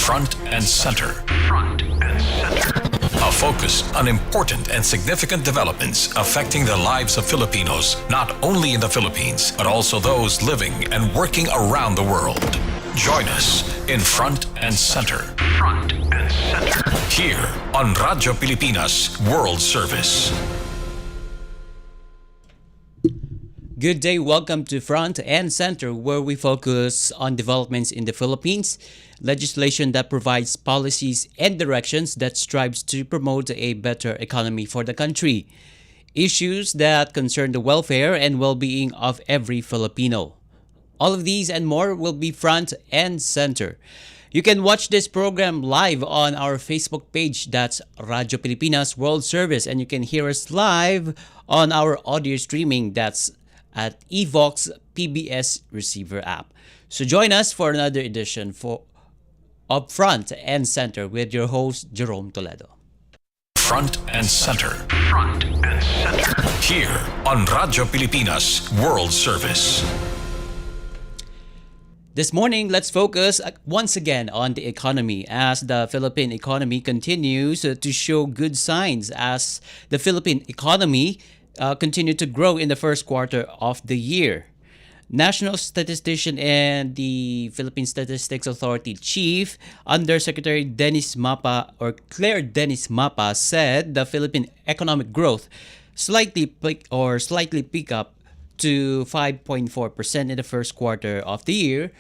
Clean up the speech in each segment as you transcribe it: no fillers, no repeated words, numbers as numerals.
Front and Center. Front and Center. A focus on important and significant developments affecting the lives of Filipinos, not only in the Philippines, but also those living and working around the world. Join us in Front and Center. Front and Center. Here on Radyo Pilipinas World Service. Good day, welcome to Front and Center, where we focus on developments in the Philippines, legislation that provides policies and directions that strives to promote a better economy for the country, issues that concern the welfare and well-being of every Filipino. All of these and more will be Front and Center. You can watch this program live on our Facebook page, that's Radyo Pilipinas World Service, and you can hear us live on our audio streaming, that's at Evox PBS receiver app. So join us for another edition of Front and Center with your host, Jerome Toledo. Front and Center. Front and Center. Here on Radyo Pilipinas World Service. This morning, let's focus once again on the economy as the Philippine economy continues to show good signs as the Philippine economy continued to grow in the first quarter of the year. National Statistician and the Philippine Statistics Authority Chief Undersecretary Claire Dennis Mapa said the Philippine economic growth slightly pick up to 5.4% in the first quarter of the year.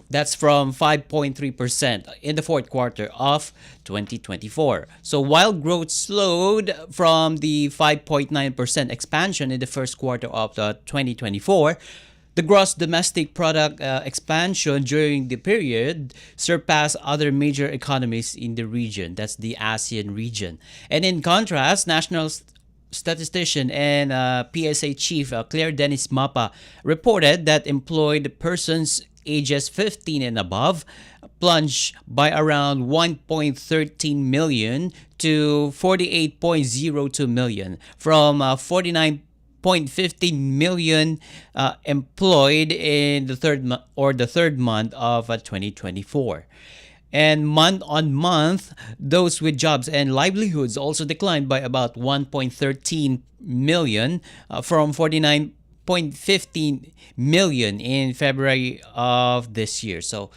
That's from 5.3% in the fourth quarter of 2024. So while growth slowed from the 5.9% expansion in the first quarter of 2024, the gross domestic product expansion during the period surpassed other major economies in the region. That's the ASEAN region. And in contrast, National Statistician and PSA Chief Claire Dennis Mapa reported that employed persons ages 15 and above plunged by around 1.13 million to 48.02 million from 49.15 million employed in the third month of 2024. And month on month, those with jobs and livelihoods also declined by about 1.13 million from 49.15 million in February of this year. So,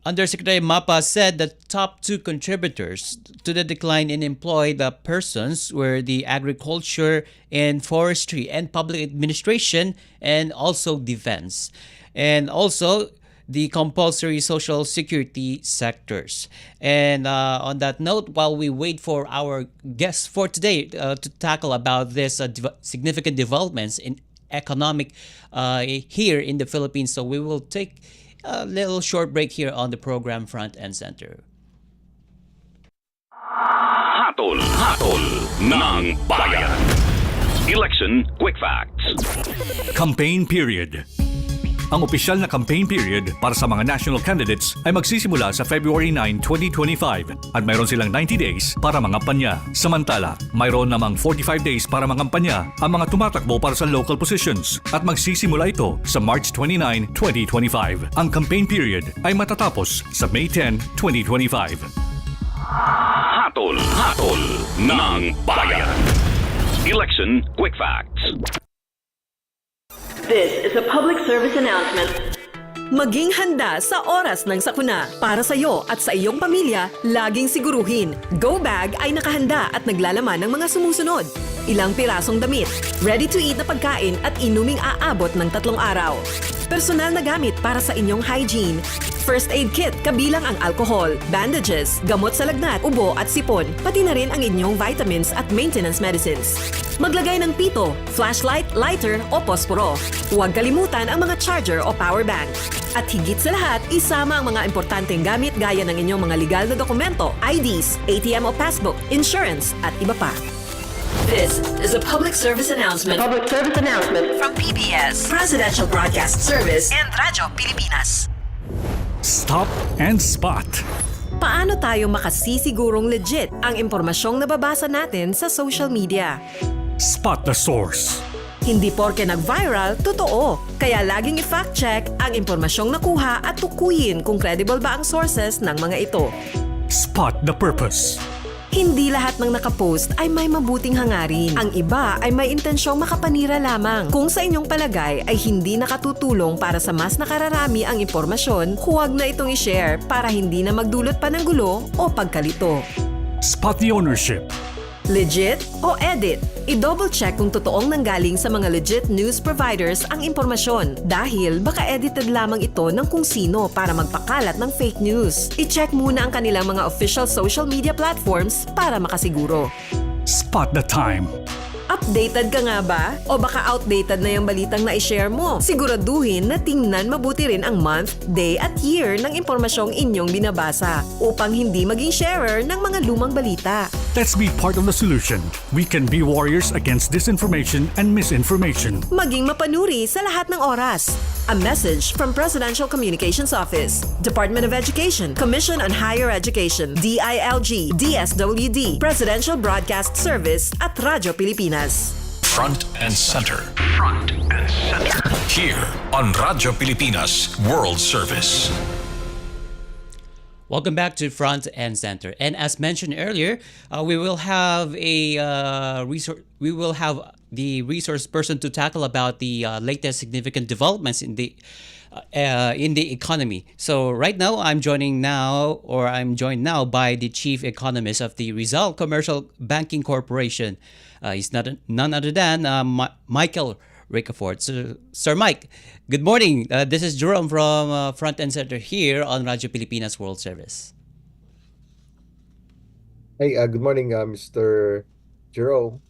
Undersecretary Mapa said the top two contributors to the decline in employed persons were the agriculture and forestry and public administration and also defense. And also the compulsory social security sectors. And on that note, while we wait for our guests for today to tackle about this significant developments in economic here in the Philippines, so we will take a little short break here on the program Front and Center. Hatol ng Bayan. Election Quick Facts. Campaign period. Ang opisyal na campaign period para sa mga national candidates ay magsisimula sa February 9, 2025 at mayroon silang 90 days para mangampanya. Samantala, mayroon namang 45 days para mangampanya ang mga tumatakbo para sa local positions at magsisimula ito sa March 29, 2025. Ang campaign period ay matatapos sa May 10, 2025. Hatol ng Bayan. Election Quick Facts. This is a public service announcement. Maging handa sa oras ng sakuna. Para sa iyo at sa iyong pamilya, laging siguruhin, Go Bag ay nakahanda at naglalaman ng mga sumusunod. Ilang pirasong damit, ready-to-eat na pagkain at inuming aabot ng 3 araw. Personal na gamit para sa inyong hygiene. First aid kit kabilang ang alcohol, bandages, gamot sa lagnat, ubo at sipon, pati na rin ang inyong vitamins at maintenance medicines. Maglagay ng pito, flashlight, lighter o posporo. Huwag kalimutan ang mga charger o power bank. At higit sa lahat, isama ang mga importanteng gamit gaya ng inyong mga legal na dokumento, IDs, ATM o passbook, insurance at iba pa. This is a public service announcement. Public service announcement from PBS, Presidential Broadcast Service, and Radyo Pilipinas. Stop and Spot. Paano tayo makasisigurong legit ang impormasyong nababasa natin sa social media? Spot the source. Hindi porke nag-viral, totoo. Kaya laging i-fact check ang impormasyong nakuha at tukuyin kung credible ba ang sources ng mga ito. Spot the purpose. Hindi lahat ng nakapost ay may mabuting hangarin. Ang iba ay may intensyong makapanira lamang. Kung sa inyong palagay ay hindi nakatutulong para sa mas nakararami ang impormasyon, huwag na itong i-share para hindi na magdulot pa ng gulo o pagkalito. Spot the ownership. Legit o edit? I-double check kung totoong nanggaling sa mga legit news providers ang impormasyon dahil baka edited lamang ito ng kung sino para magpakalat ng fake news. I-check muna ang kanilang mga official social media platforms para makasiguro. Spot the time. Updated ka nga ba? O baka outdated na yung balitang na-share mo? Siguraduhin na tingnan mabuti rin ang month, day at year ng impormasyong inyong binabasa upang hindi maging sharer ng mga lumang balita. Let's be part of the solution. We can be warriors against disinformation and misinformation. Maging mapanuri sa lahat ng oras. A message from Presidential Communications Office, Department of Education, Commission on Higher Education, DILG, DSWD, Presidential Broadcast Service at Radyo Pilipinas. Front and center. Front and center. Here on Radyo Pilipinas World Service. Welcome back to Front and Center. And as mentioned earlier, we will have a resource. We will have the resource person to tackle about the latest significant developments in the economy. So right now, I'm joined now by the chief economist of the Rizal Commercial Banking Corporation. He's none other than Michael Ricafort. So, Sir Mike, good morning. This is Jerome from Front and Center here on Radyo Pilipinas World Service. Hey, good morning, Mr. Jerome.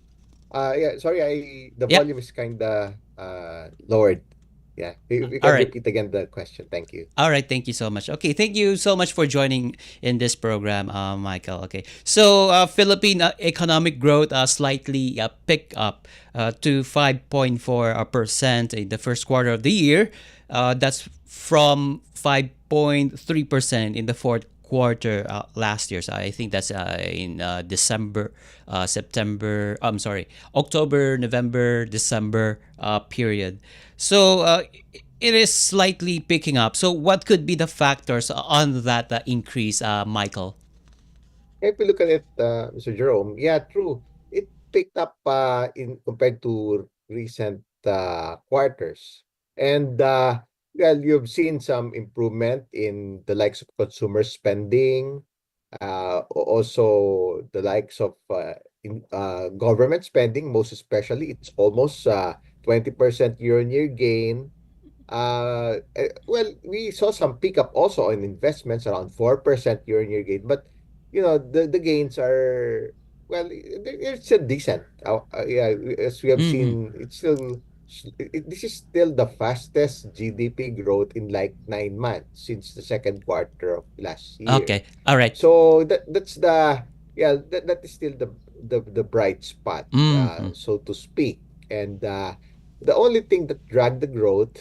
Sorry, the Yeah. volume is kinda lowered. Yeah, we All can right. repeat again the question. Thank you. All right, thank you so much. Okay, thank you so much for joining in this program, Michael. Okay, so Philippine economic growth slightly picked up to 5.4% in the first quarter of the year. That's from 5.3% in the fourth quarter last year. So I think that's in October, November, December period. So it is slightly picking up. So what could be the factors on that increase, Michael? If you look at it, Mr. Jerome, yeah, true. It picked up in compared to recent quarters, and well, you've seen some improvement in the likes of consumer spending, also the likes of in government spending. Most especially, it's almost 20% year-on-year gain. Well, we saw some pickup also in investments, around 4% year-on-year gain. But the gains are, well, they're still decent. Yeah, as we have seen, it's still this is still the fastest GDP growth in like 9 months since the second quarter of last year. Okay, all right. So that's that is still the bright spot, so to speak. And the only thing that dragged the growth,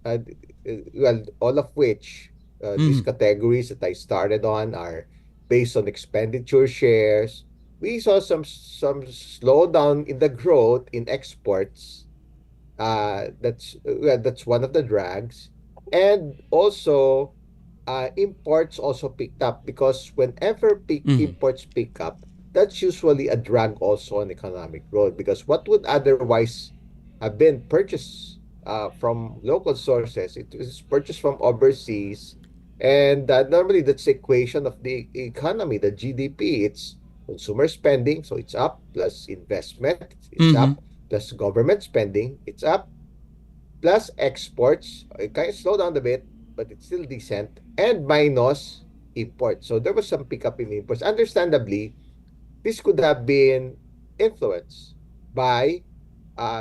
well, all of which these categories that I started on are based on expenditure shares. We saw some slowdown in the growth in exports. That's one of the drags, and also imports also picked up, because whenever imports pick up, that's usually a drag also on economic growth, because what would otherwise have been purchased from local sources, it is purchased from overseas. And normally that's the equation of the economy, the GDP. It's consumer spending, so it's up, plus investment, it's up, plus government spending, it's up, plus exports. It kind of slowed down a bit, but it's still decent, and minus imports. So there was some pickup in imports. Understandably, this could have been influenced by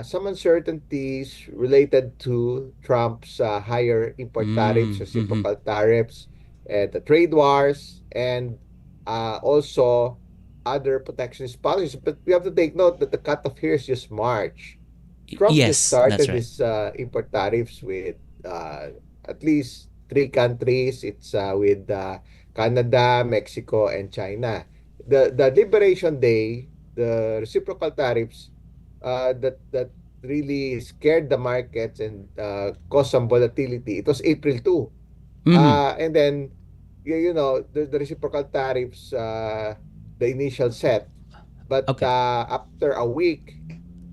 some uncertainties related to Trump's higher import tariffs, reciprocal tariffs, and the trade wars, and also other protectionist policies. But we have to take note that the cutoff here is just March. Trump Yes, just started that's right. his import tariffs with at least 3 countries. It's with Canada, Mexico, and China. The Liberation Day, the reciprocal tariffs that really scared the markets and caused some volatility, it was April 2. Mm-hmm. And then, the reciprocal tariffs, the initial set. But Okay. after a week,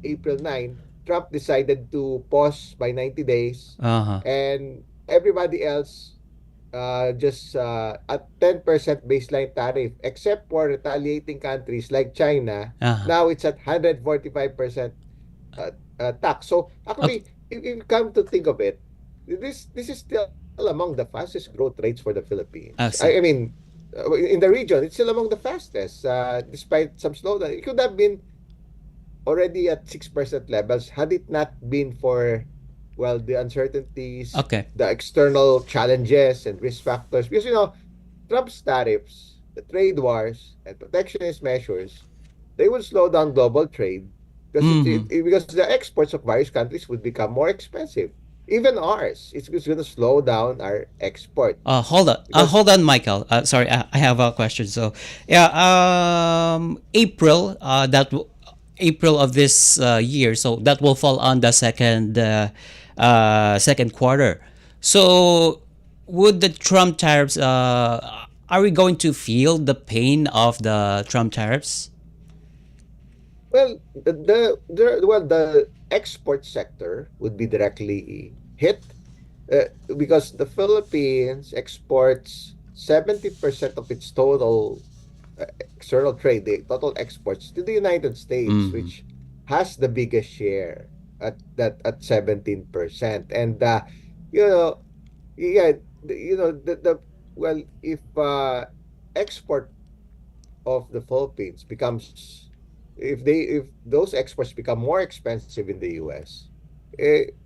April 9, Trump decided to pause by 90 days. Uh-huh. And everybody else just at 10% baseline tariff, except for retaliating countries like China. Uh-huh. Now it's at 145% tax. So Okay. actually, if you come to think of it, this is still among the fastest growth rates for the Philippines. I I see. mean, in the region, it's still among the fastest, despite some slowdown. It could have been already at 6% levels had it not been for, well, the uncertainties, Okay. the external challenges and risk factors. Because, Trump's tariffs, the trade wars, and protectionist measures, they will slow down global trade because Mm-hmm. because the exports of various countries would become more expensive. Even ours, it's going to slow down our export Hold on. because Hold on, Michael. Sorry, I have a question. So, yeah, April. April of this year. So that will fall on the second quarter. So, would the Trump tariffs? Are we going to feel the pain of the Trump tariffs? well, the export sector would be directly hit because the Philippines exports 70% of its total external trade, the total exports to the United States, Mm-hmm. which has the biggest share at 17%. And you know, yeah, the well, if export of the Philippines becomes if those exports become more expensive in the US,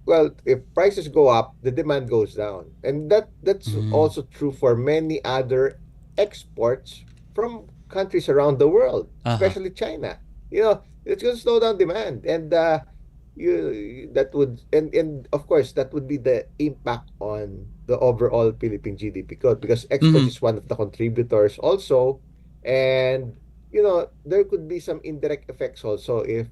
well, if prices go up, the demand goes down, and that's Mm-hmm. also true for many other exports from countries around the world, Uh-huh. especially China. It's going to slow down demand, and that would and of course that would be the impact on the overall Philippine GDP growth because exports Mm-hmm. is one of the contributors also, and there could be some indirect effects also if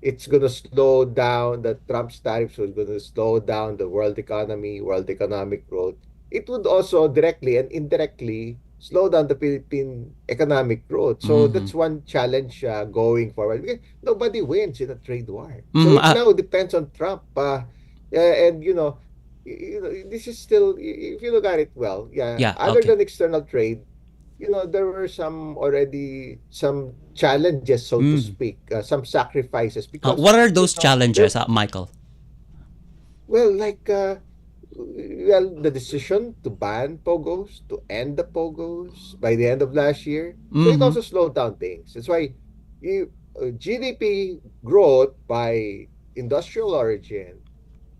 it's going to slow down the Trump's tariffs are going to slow down the world economy, world economic growth. It would also directly and indirectly slow down the Philippine economic growth. So Mm-hmm. that's one challenge going forward. Because nobody wins in a trade war. So Mm-hmm. it now depends on Trump. And this is still, if you look at it well, yeah, Yeah. other Okay. than external trade, there were some challenges, so to Mm. speak, some sacrifices because, What are those there, challenges, Michael? well, like, the decision to ban pogos, to end the pogos by the end of last year. So it Mm-hmm. also slowed down things. That's why GDP growth by industrial origin,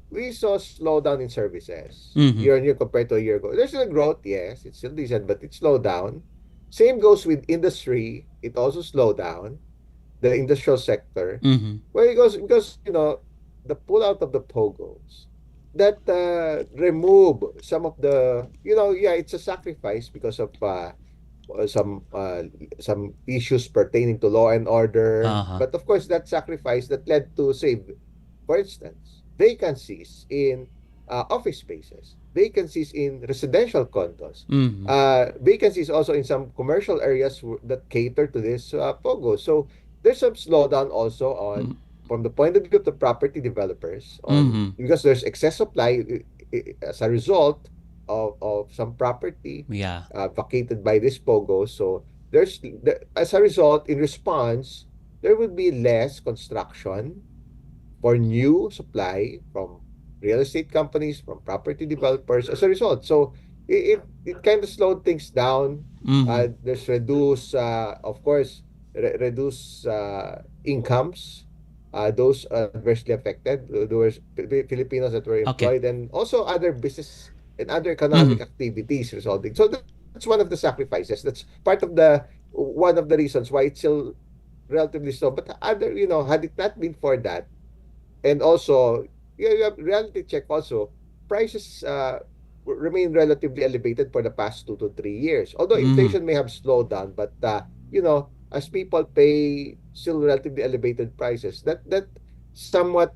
we saw slowdown in services Mm-hmm. year on year compared to a year ago. There's still growth, yes, it's still decent, but it slowed down. Same goes with industry. It also slowed down the industrial sector. Mm-hmm. Well, because the pullout of the pogos that remove some of the yeah, it's a sacrifice because of uh, some uh, some issues pertaining to law and order. Uh-huh. But of course, that sacrifice that led to, say, for instance, vacancies in office spaces, vacancies in residential condos, Mm-hmm. vacancies also in some commercial areas that cater to this POGO. So there's some slowdown also on from the point of view of the property developers on Mm-hmm. because there's excess supply as a result of some property Yeah. vacated by this POGO. So as a result, in response, there would be less construction for new supply from real estate companies, from property developers as a result. So it kind of slowed things down. Mm-hmm. There's reduced, of course, reduced incomes. Those adversely affected. There were Filipinos that were Okay. employed and also other business and other Mm-hmm. economic activities resulting. So that's one of the sacrifices. That's part of one of the reasons why it's still relatively slow. But had it not been for that, and also, you have reality check also, prices remain relatively elevated for the past 2 to 3 years. Although Mm-hmm. inflation may have slowed down, but as people pay still relatively elevated prices, that somewhat,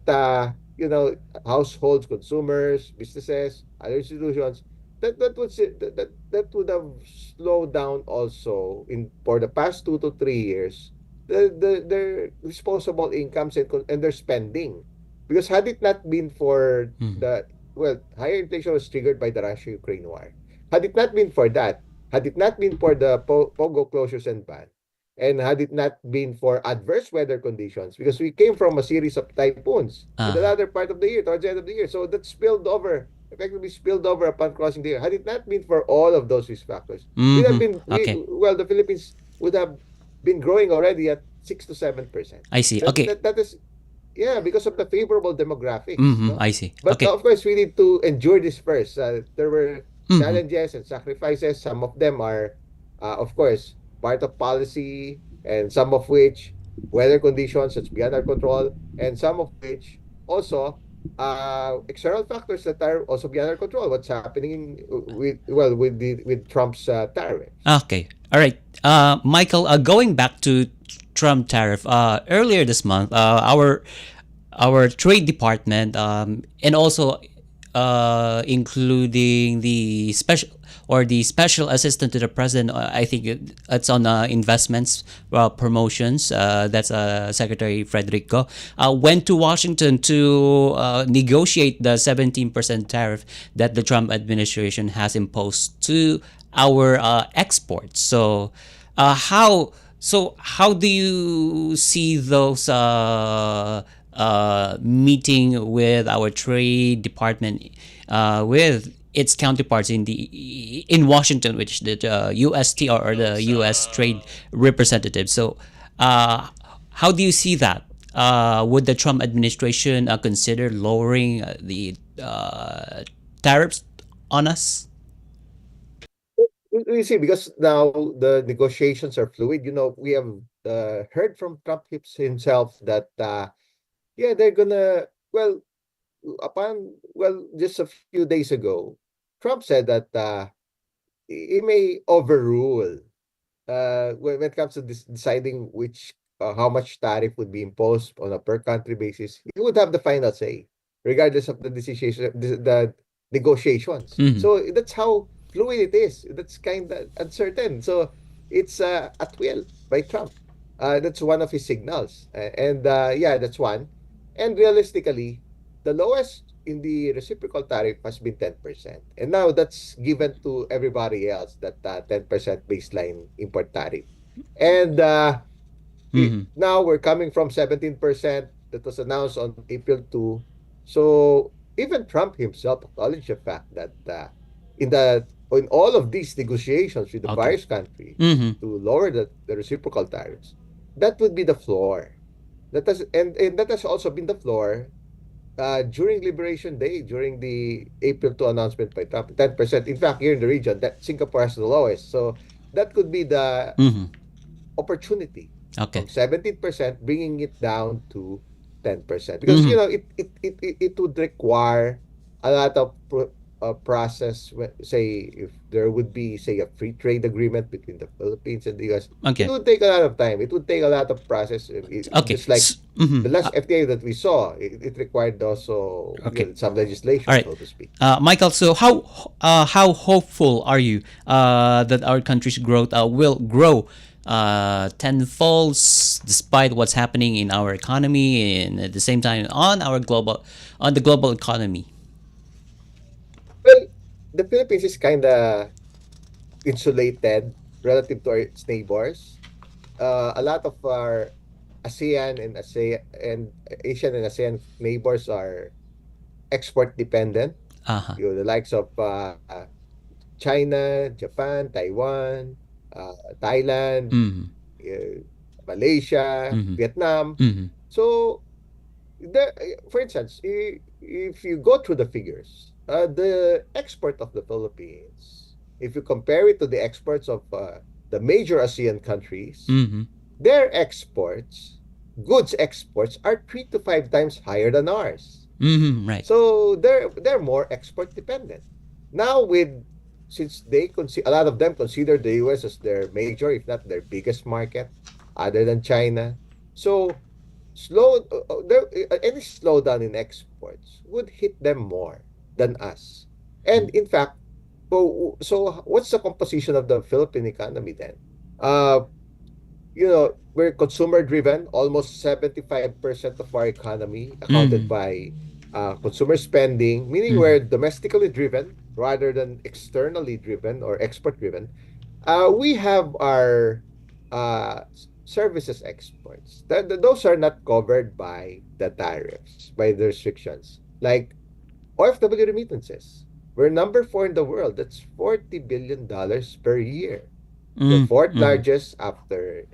households, consumers, businesses, other institutions, that would have slowed down also in for the past 2 to 3 years, their disposable incomes and their spending. Because had it not been for Mhm. the well, higher inflation was triggered by the Russia-Ukraine war. Had it not been for that, had it not been for the POGO closures and ban, and had it not been for adverse weather conditions, because we came from a series of typhoons in the Uh-huh. latter part of the year, towards the end of the year, so that effectively spilled over upon crossing the year. Had it not been for all of those risk factors, Okay. the Philippines would have been growing already at 6 to 7%. I see. That Okay. that that is Yeah, because of the favorable demographics, no? I see. But Okay. of course, we need to endure this first. There were Mm-hmm. challenges and sacrifices. Some of them are, of course, part of policy, and some of which weather conditions that's beyond our control, and some of which also external factors that are also beyond our control. What's happening with Trump's tariffs? Okay. All right. Michael, going back to Trump tariff, earlier this month, our Trade Department, and also including the special assistant to the president. I think it's on investments, promotions. That's Secretary Frederico. Went to Washington to negotiate the 17% tariff that the Trump administration has imposed to our exports. How do you see those meeting with our Trade Department, with its counterparts in Washington, which the UST, or the U.S. Trade Representative? How do you see that? Would the Trump administration consider lowering the tariffs on us? We see, because now the negotiations are fluid. We have heard from Trump himself that yeah, they're gonna just a few days ago, Trump said that he may overrule when it comes to deciding which how much tariff would be imposed on a per country basis. He would have the final say, regardless of the decision, the negotiations. Mhm. So that's how fluid it is. That's kind of uncertain. So it's at will by Trump. That's one of his signals, and yeah, that's one. And realistically, the lowest in the reciprocal tariff has been 10%. And now that's given to everybody else, that 10% baseline import tariff. And Mhm. now we're coming from 17% that was announced on April 2. So even Trump himself acknowledged the fact that in all of these negotiations with the Okay. various countries Mhm. to lower the reciprocal tariffs, that would be the floor. And that has also been the floor during Liberation Day, during the April 2 announcement by Trump, 10%. In fact, here in the region, that Singapore has the lowest. So that could be the Mhm. opportunity Okay. from 17%, bringing it down to 10%. Because, Mhm. it would require a lot of process. Say, if there would be, say, a free trade agreement between the Philippines and the US, it Okay. would take a lot of time. It would take a lot of process. Okay. Just like the Mhm. last FTA that we saw, it required also, Okay. some All legislation, right. so to speak. Michael, so how hopeful are you that our country's growth will grow tenfold, despite what's happening in our economy, and at the same time on the global economy? Well, the Philippines is kind of insulated relative to its neighbors. A lot of our Asian and ASEAN neighbors are export dependent. Uh-huh. The likes of China, Japan, Taiwan, Thailand, Mm-hmm. uh, Malaysia, Mm-hmm. Vietnam. Mm-hmm. So, for instance, if you go through the figures, the export of the Philippines, if you compare it to the exports of the major ASEAN countries, Mm-hmm. their goods exports, are 3 to 5 times higher than ours. Mm-hmm. Right. So they're more export dependent. Now, since a lot of them consider the US as their major, if not their biggest market, other than China. So any slowdown in exports would hit them more than us. And in fact, so what's the composition of the Philippine economy then? Uh, we're consumer driven. Almost 75% of our economy accounted by consumer spending, meaning we're domestically driven rather than externally driven or export driven. We have our services exports. Those are not covered by the tariffs, by the restrictions. Like OFW remittances. We're number 4 in the world. That's $40 billion per year. The fourth largest after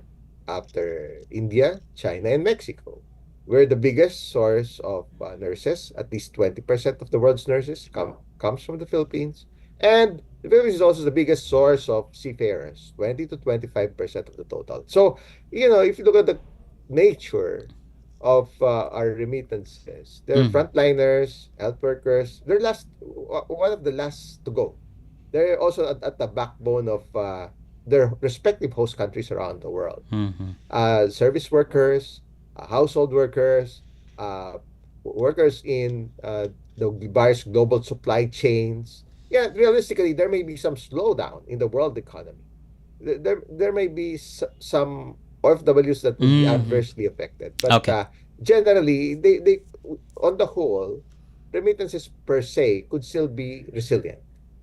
India, China, and Mexico. We're the biggest source of nurses. At least 20% of the world's nurses comes from the Philippines. And the Philippines is also the biggest source of seafarers, 20 to 25% of the total. So, if you look at the nature of our remittances, they're frontliners, health workers. They're one of the last to go. They're also at the backbone of their respective host countries around the world. Service workers, household workers, workers in the various global supply chains. Yeah, realistically, there may be some slowdown in the world economy. There may be some OFWs that will be adversely affected. But Okay. Generally, they on the whole, remittances per se could still be resilient.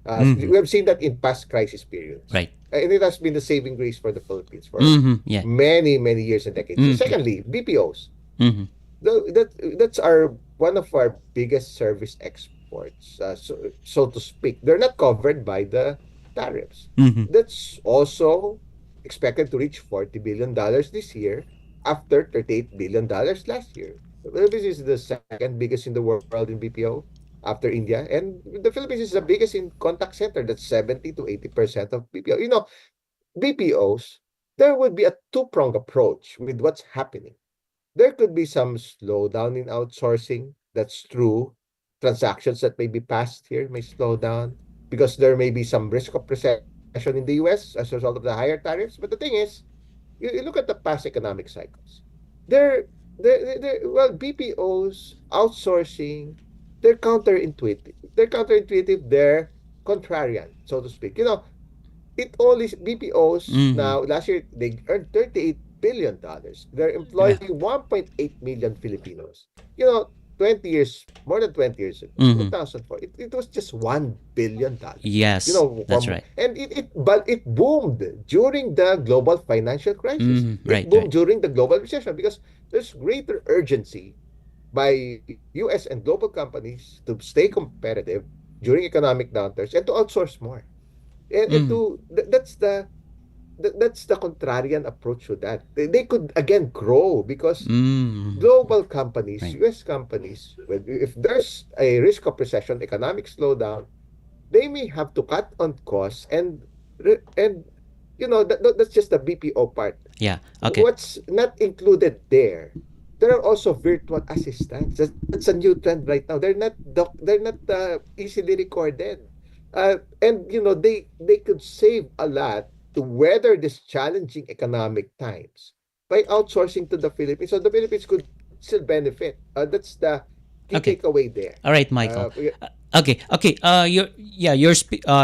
We have seen that in past crisis periods. Right. And it has been the saving grace for the Philippines for Yeah. many, many years and decades. Secondly, BPOs. Mhm. That's one of our biggest service exports, so to speak. They're not covered by the tariffs. That's also expected to reach $40 billion this year after $38 billion last year. The Philippines is the second biggest in the world in BPO after India, and the Philippines is the biggest in contact center. That's 70 to 80% of BPO. BPOs, there would be a two-pronged approach with what's happening. There could be some slowdown in outsourcing. That's true. Transactions that may be passed here may slow down because there may be some risk of recession in the US as a result of the higher tariffs. But the thing is, you look at the past economic cycles. Well, BPOs, outsourcing, they're counterintuitive. They're contrarian, so to speak. It only BPOs now last year they earned $38 billion. They're employing 1.8 million Filipinos. 20 years, more than 20 years ago, 2004, it was just $1 billion. Yes, that's right. And but it boomed during the global financial crisis. Right, It boomed right. during the global recession because there's greater urgency by US and global companies to stay competitive during economic downturns and to outsource more. And that's the contrarian approach to that. They could again grow because global companies, Right. US companies, if there's a risk of recession, economic slowdown, they may have to cut on costs and that's just the BPO part. Yeah. Okay. What's not included there are also virtual assistants. That's a new trend right now. They're not easily recorded. And they could save a lot to weather this challenging economic times by outsourcing to the Philippines. So the Philippines could still benefit. That's the key Okay. takeaway there. All right, Michael. Yeah. Okay.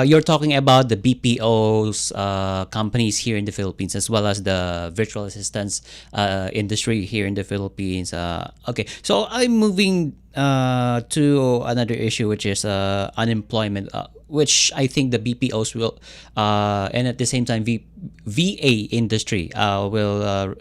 You're talking about the BPOs companies here in the Philippines as well as the virtual assistance industry here in the Philippines. Okay, so I'm moving to another issue, which is unemployment, which I think the BPOs will, and at the same time, VA industry will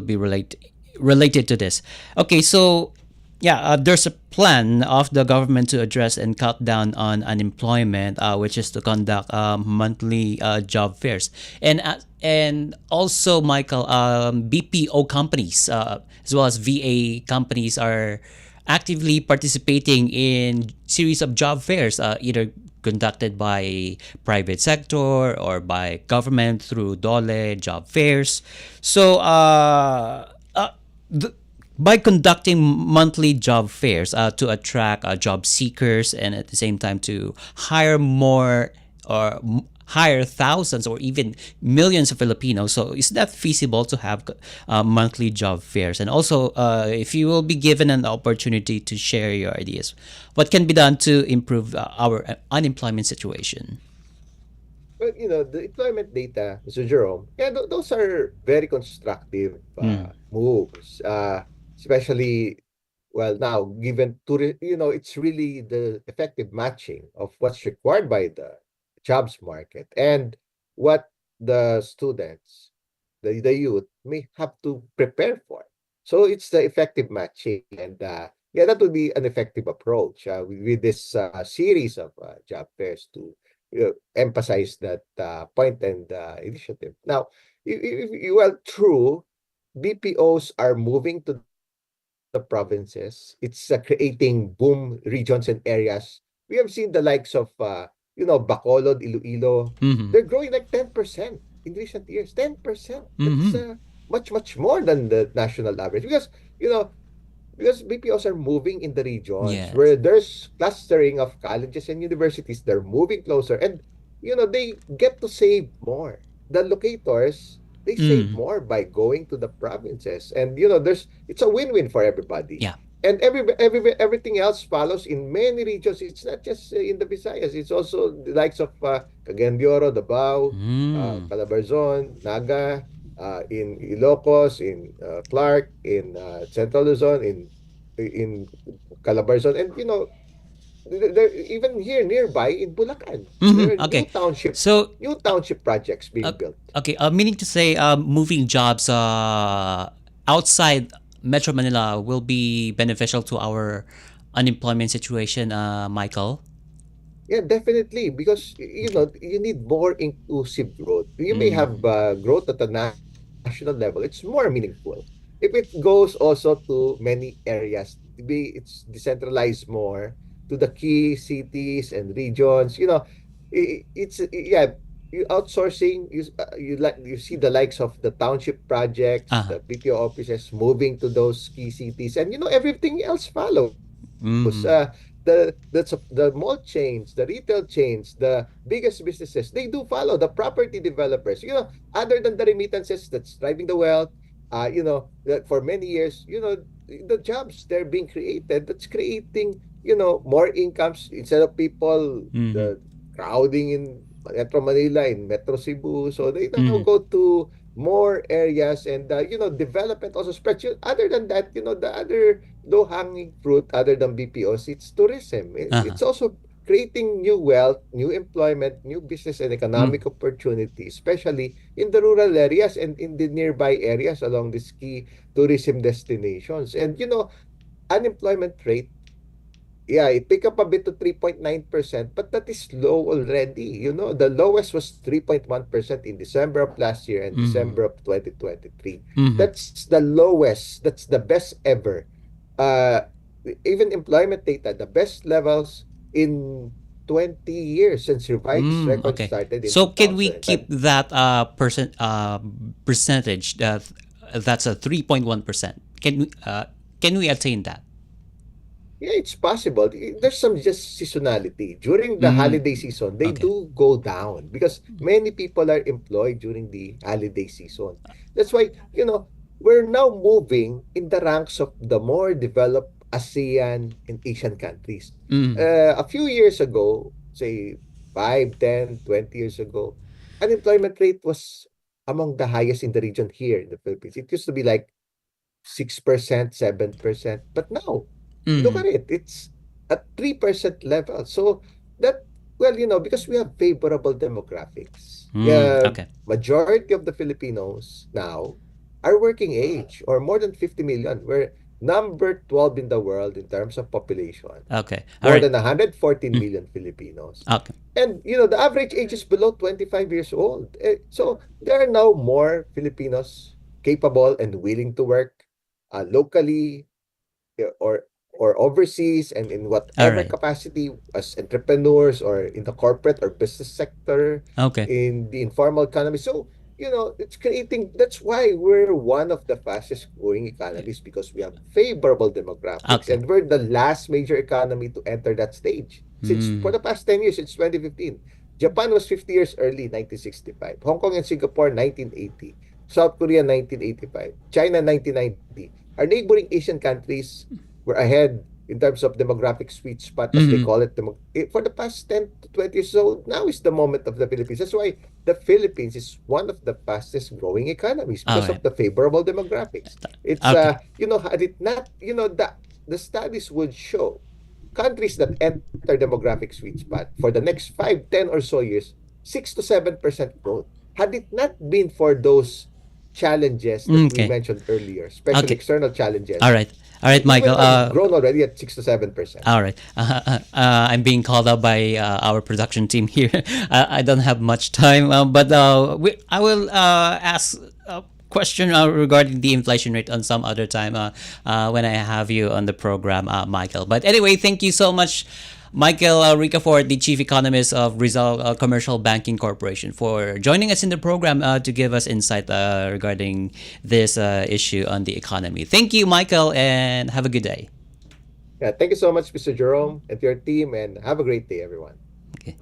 be related to this. Okay, so yeah, there's a plan of the government to address and cut down on unemployment, which is to conduct monthly job fairs, and also, Michael, BPO companies as well as VA companies are actively participating in series of job fairs, either conducted by private sector or by government through Dole job fairs. So by conducting monthly job fairs to attract job seekers and at the same time to hire more or hire thousands or even millions of Filipinos. So is that feasible to have monthly job fairs? And also, if you will be given an opportunity to share your ideas, what can be done to improve our unemployment situation? Well, the employment data, Mr. Jerome, yeah, those are very constructive moves, especially, well, now, given it's really the effective matching of what's required by the jobs market and what the students, the youth, may have to prepare for. So it's the effective matching, and yeah, that would be an effective approach with this series of job fairs to emphasize that point and initiative. Now, well, true, BPOs are moving to the provinces. It's creating boom regions and areas. We have seen the likes of, Bacolod, Iloilo. Mm-hmm. They're growing like 10% in recent years. 10%. That's Mm-hmm. much, much more than the national average. You know, because BPOs are moving in the regions Yes. where there's clustering of colleges and universities. They're moving closer, and they get to save more. The locators, they save Mm. more by going to the provinces, and it's a win-win for everybody. Yeah. And everything else follows in many regions. It's not just in the Visayas. It's also the likes of Cagayan de Oro, Davao, Mm. Calabarzon, Naga, in Ilocos, in Clark, in Central Luzon, in Calabarzon, and there even here nearby in Bulacan, there are Mm-hmm. Okay. So, new township projects being built. okay, meaning to say, moving jobs outside Metro Manila will be beneficial to our unemployment situation, Michael. Yeah, definitely, because you need more inclusive growth. You may have Mm. growth at the national level. It's more meaningful if it goes also to many areas. It's decentralized more to the key cities and regions. It's yeah. You outsourcing, you see the likes of the township projects, Uh-huh. the BPO offices moving to those key cities, and everything else follows. Mm-hmm. The mall chains, the retail chains, the biggest businesses, they do follow the property developers. Other than the remittances that's driving the wealth, that for many years, the jobs they're being created, that's creating, more incomes instead of people Mm-hmm. crowding in Metro Manila, in Metro Cebu. So they now Mm-hmm. go to more areas, and development also spreads. Other than that, the other low-hanging fruit other than BPOs, it's tourism. Uh-huh. It's also creating new wealth, new employment, new business and Mm. economic opportunities, especially in the rural areas and in the nearby areas along these key tourism destinations. And unemployment rate, yeah, it picked up a bit to 3.9%, but that is low already. The lowest was 3.1% in December of last year and Mm-hmm. December of 2023. Mm-hmm. That's the lowest. That's the best ever. Uh, Even employment data, the best levels in 20 years since revised Mm, records okay. started in So can we 2005. keep that percentage that's a 3.1%? Can we attain that? Yeah, it's possible. There's some just seasonality. During the Mm, holiday season, they okay. do go down because many people are employed during the holiday season. That's why, we're now moving in the ranks of the more developed ASEAN and Asian countries. Mm, A few years ago, say 5, 10, 20 years ago, unemployment rate was among the highest in the region here in the Philippines. It used to be like 6%, 7%. But now, look mm, at it. It's at 3% level. So that, well, because we have favorable demographics. okay. Majority of the Filipinos now are working age or more than 50 million. We're number 12 in the world in terms of population. Okay. All More right. than 114 Mm, million Filipinos. okay. And, the average age is below 25 years old. So there are now more Filipinos capable and willing to work locally, or overseas, and in All whatever right. capacity, as entrepreneurs or in the corporate or business sector, Okay. in the informal economy. So, it's creating, that's why we're one of the fastest growing economies, because we have favorable demographics, Okay. and we're the last major economy to enter that stage. Since for Mm, the past 10 years, since 2015, Japan was 50 years early, 1965. Hong Kong and Singapore, 1980. South Korea, 1985. China, 1990. Our neighboring Asian countries were ahead in terms of demographic sweet spot, as they call it, for the past 10 to 20 years. So now is the moment of the Philippines. That's why the Philippines is one of the fastest growing economies because of the favorable demographics. It's, had it not, the studies would show countries that enter demographic sweet spot for the next 5, 10 or so years, 6 to 7% growth. Had it not been for those challenges that we mentioned earlier, especially external challenges. All right, Michael. Grown already at 6 to 7%. All right. I'm being called out by our production team here. I don't have much time, but I will ask a question regarding the inflation rate on some other time when I have you on the program, Michael. But anyway, thank you so much, Michael Ricafort, the Chief Economist of Rizal Commercial Banking Corporation, for joining us in the program to give us insight regarding this issue on the economy. Thank you, Michael, and have a good day. Yeah, thank you so much, Mr. Jerome, and to your team, and have a great day, everyone. Okay.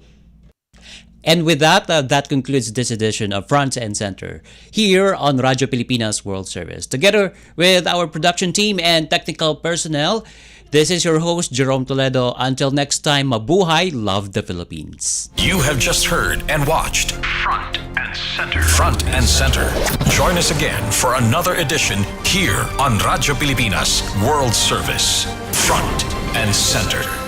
And with that, that concludes this edition of Front and Center here on Radyo Pilipinas World Service. Together with our production team and technical personnel, this is your host, Jerome Toledo. Until next time, mabuhay, love the Philippines. You have just heard and watched Front and Center. Front and Center. Join us again for another edition here on Radyo Pilipinas World Service. Front and Center.